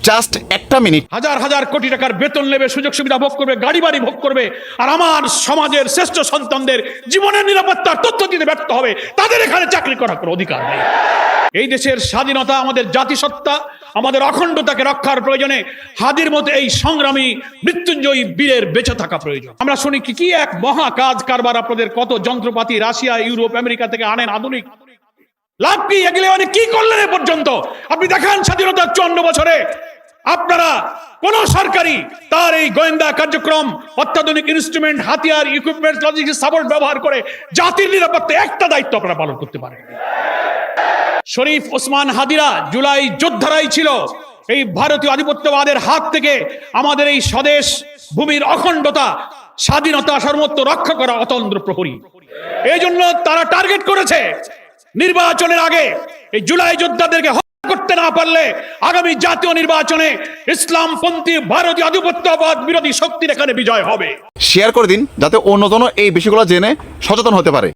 Just একটা minute. হাজার হাজার কোটি টাকার বেতন নেবে, সুযোগ সুবিধা ভোগ করবে, গাড়ি বাড়ি ভোগ করবে, আর আমার সমাজের শ্রেষ্ঠ সন্তানদের জীবনের নিরাপত্তার তথ্য দিতে ব্যর্থ হবে, তাদের এখানে চাকরি করার কোনো অধিকার নেই। এই দেশের স্বাধীনতা, আমাদের জাতিসত্তা, আমাদের অখণ্ডতাকে রক্ষার প্রয়োজনে হাদির মতো এই সংগ্রামী মৃত্যুঞ্জয়ী বীরের বেঁচে থাকা প্রয়োজন। আমরা শুনি কি এক মহা কাজ কারবার, আপনাদের কত যন্ত্রপাতি রাশিয়া, ইউরোপ, আমেরিকা থেকে আনেন আধুনিক, লাভ কি? এগুলো মানে কি করলেন এ পর্যন্ত? আপনি দেখান স্বাধীনতার 54 বছরে আপনারা কোন সরকারি তার এই গোয়েন্দা কার্যক্রম, অত্যাধুনিক ইনস্ট্রুমেন্ট, হাতিয়ার, ইকুইপমেন্ট, লজিস্টিক সাপোর্ট ব্যবহার করে জাতির নিরাপত্তা একটা দায়িত্ব আপনারা পালন করতে পারেন। শরীফ ওসমান হাদিরা জুলাই যোদ্ধারাই ছিল এই ভারতীয় আধিপত্যবাদের হাত থেকে আমাদের এই স্বদেশ ভূমির অখণ্ডতা, স্বাধীনতা সর্বত্র রক্ষা করা অতন্দ্র প্রহরী। এই জন্য তারা টার্গেট করেছে নির্বাচনের আগে এই জুলাই যোদ্ধাদেরকে হত্যা করতে না পারলে আগামী জাতীয় নির্বাচনে ইসলামপন্থী ভারতীয় আধিপত্যবাদ বিরোধী শক্তির এখানে বিজয় হবে। শেয়ার করে দিন যাতে অন্যজন এই বিষয়গুলো জেনে সচেতন হতে পারে।